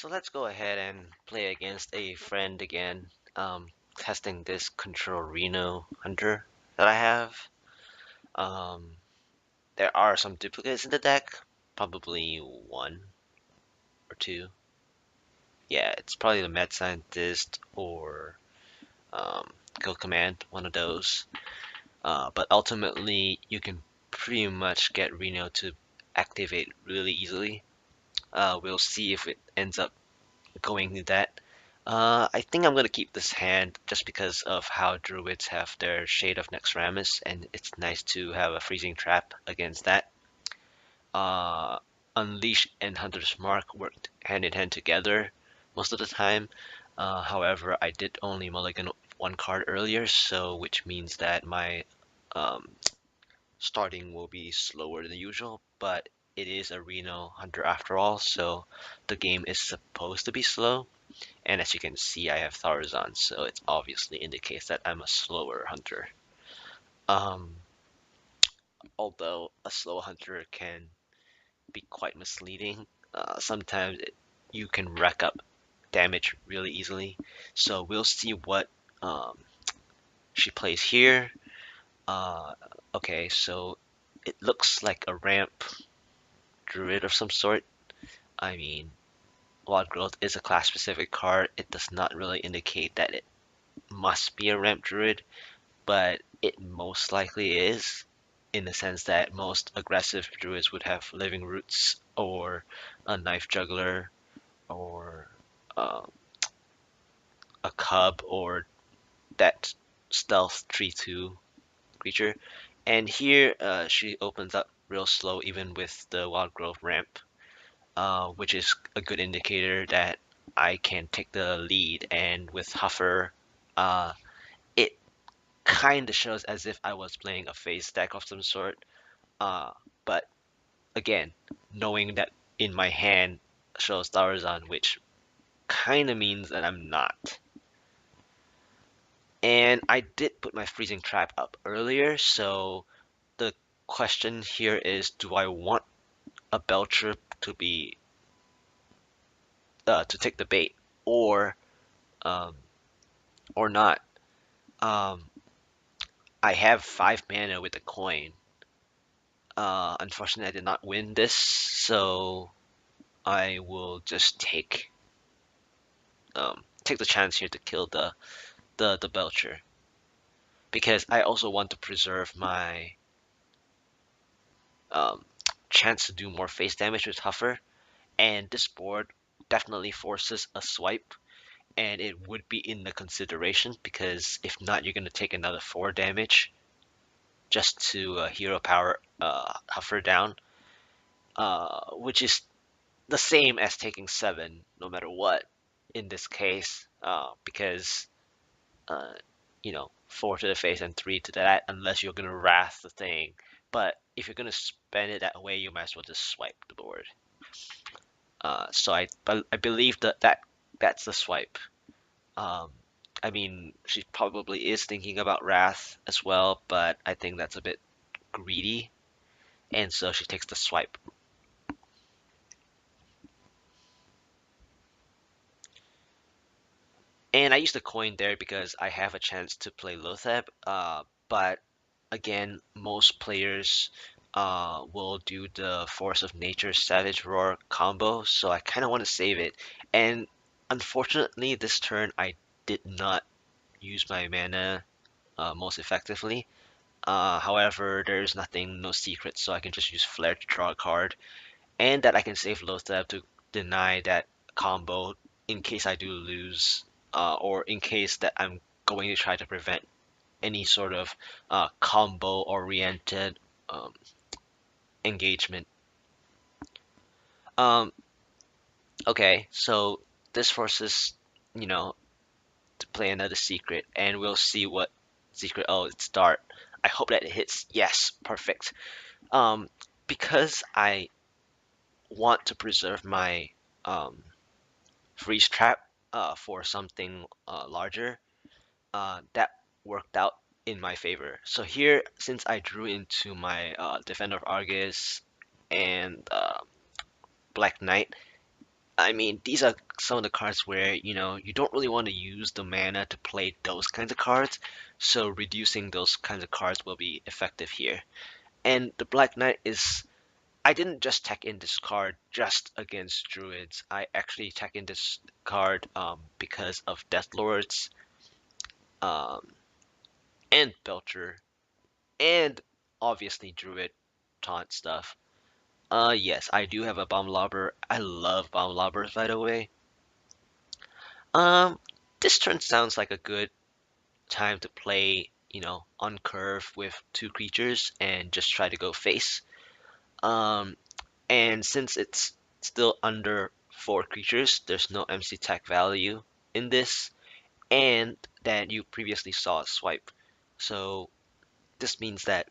So let's go ahead and play against a friend again, testing this Control Reno Hunter that I have. Um, there are some duplicates in the deck, probably one or two. Yeah, it's probably the Med Scientist or um, Go Command, one of those. But ultimately, you can pretty much get Reno to activate really easily. We'll see if it ends up going to that. I think I'm gonna keep this hand just because of how Druids have their Shade of Naxxramas, and it's nice to have a freezing trap against that. Uh, Unleash and Hunter's Mark worked hand in hand together most of the time. However, I did only mulligan one card earlier, so which means that my um, starting will be slower than usual, but it is a Reno Hunter after all, so the game is supposed to be slow. And as you can see, I have Tharzan, so it obviously indicates that I'm a slower hunter. Um, Although a slow hunter can be quite misleading, sometimes you can rack up damage really easily. So we'll see what um, she plays here. Uh, okay, so it looks like a ramp druid of some sort. I mean, Wild Growth is a class specific card. It does not really indicate that it must be a ramp druid, but it most likely is, in the sense that most aggressive druids would have living roots or a knife juggler or uh, a cub or that stealth 3/2 creature. And here she opens up real slow even with the wild growth ramp, which is a good indicator that I can take the lead. And with Huffer, it kind of shows as if I was playing a phase deck of some sort. Uh, but again, knowing that in my hand shows Tarzan, which kind of means that I'm not. And I did put my freezing trap up earlier, so the question here is, do I want a Belcher to be to take the bait or um, or not? Um, I have 5 mana with the coin. Unfortunately, I did not win this, so I will just take the chance here to kill the Belcher because I also want to preserve my um, chance to do more face damage with Huffer. And this board definitely forces a swipe, and it would be in the consideration because if not, you're gonna take another 4 damage just to hero power Huffer down, which is the same as taking 7 no matter what in this case, because uh, 4 to the face and 3 to that, unless you're gonna wrath the thing. But if you're gonna spend it that way, you might as well just swipe the board. So I believe that's the swipe. Um, I mean, she probably is thinking about wrath as well, but I think that's a bit greedy, and so she takes the swipe. And I use the coin there because I have a chance to play Lotheb. But again, most players will do the Force of Nature Savage Roar combo, so I kind of want to save it. And unfortunately, this turn I did not use my mana most effectively. However, there's nothing, no secret, so I can just use Flare to draw a card, and that I can save Lotheb to deny that combo in case I do lose, or in case that I'm going to try to prevent any sort of combo-oriented um, engagement. Um, okay, so this forces, you know, to play another secret, and we'll see what secret. Oh, it's Dart. I hope that it hits. Yes, perfect. Um, because I want to preserve my um, freeze trap for something larger, that worked out in my favor. So here, since I drew into my Defender of Argus and Black Knight, I mean, these are some of the cards where, you don't really want to use the mana to play those kinds of cards, so reducing those kinds of cards will be effective here. And the Black Knight is, I didn't just tech in this card just against Druids. I actually tech in this card because of Death Lords um, and Belcher and obviously Druid taunt stuff. Yes, I do have a Bomb Lobber. I love Bomb Lobbers, by the way. Um, this turn sounds like a good time to play, on curve with two creatures and just try to go face. Um, and since it's still under four creatures, there's no MC tech value in this, and that you previously saw a swipe. So this means that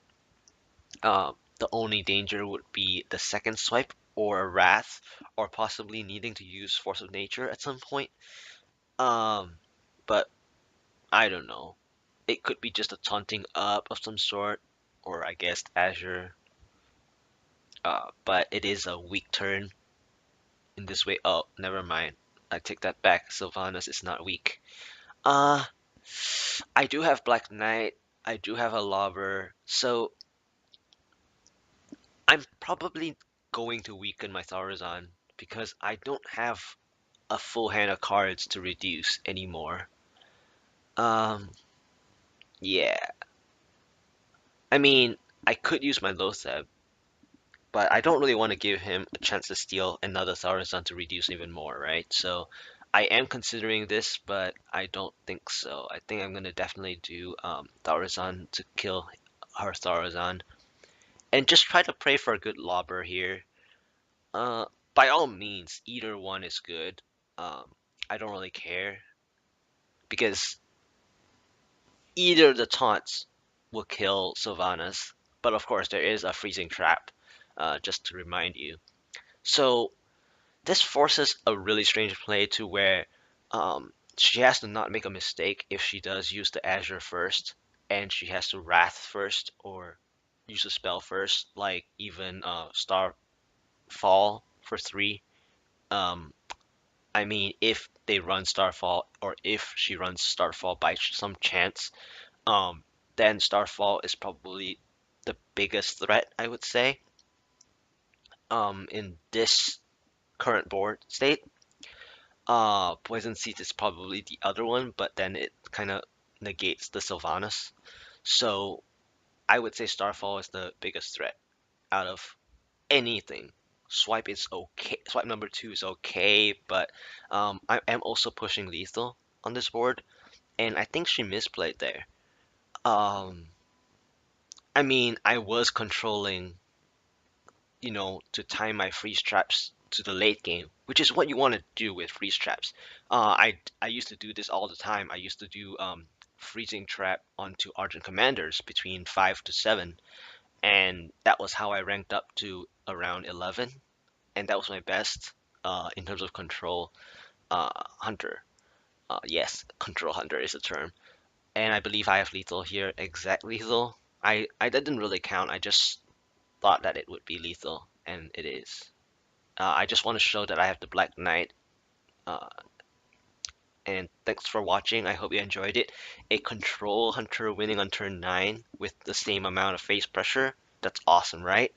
the only danger would be the second swipe or a wrath, or possibly needing to use Force of Nature at some point. Um, but I don't know. It could be just a taunting up of some sort, or I guess Azure. But it is a weak turn in this way. Oh, never mind. I take that back. Sylvanas is not weak. Uh, I do have Black Knight. I do have a Lobber. So I'm probably going to weaken my Tharazan because I don't have a full hand of cards to reduce anymore. Um, yeah. I mean, I could use my Lotheb, but I don't really want to give him a chance to steal another Tharazan to reduce even more, right? So I am considering this, but I don't think so. I think I'm gonna definitely do Tharazan to kill her Tharazan, and just try to pray for a good lobber here. Uh, by all means, either one is good. Um, I don't really care because either the taunts will kill Sylvanas, but of course there is a freezing trap, just to remind you. So this forces a really strange play to where she has to not make a mistake if she does use the Azure first, and she has to Wrath first or use a spell first, like even Starfall for 3. Um, I mean, if they run Starfall or if she runs Starfall by some chance, um, then Starfall is probably the biggest threat, I would say, in this current board state. Poison Seed is probably the other one, but then it kind of negates the Sylvanas. So I would say Starfall is the biggest threat out of anything. Swipe is okay. Swipe number two is okay, but I am also pushing lethal on this board, and I think she misplayed there. Um, I mean, I was controlling, to time my freeze traps to the late game, which is what you want to do with freeze traps. I used to do this all the time. I used to do freezing trap onto Argent commanders between 5 to 7, and that was how I ranked up to around 11, and that was my best in terms of control hunter. Yes, control hunter is the term, and I believe I have lethal here, exact lethal. I didn't really count. I just thought that it would be lethal, and it is. I just want to show that I have the Black Knight. Uh, and thanks for watching. I hope you enjoyed it. A Control Hunter winning on turn 9 with the same amount of face pressure. That's awesome, right?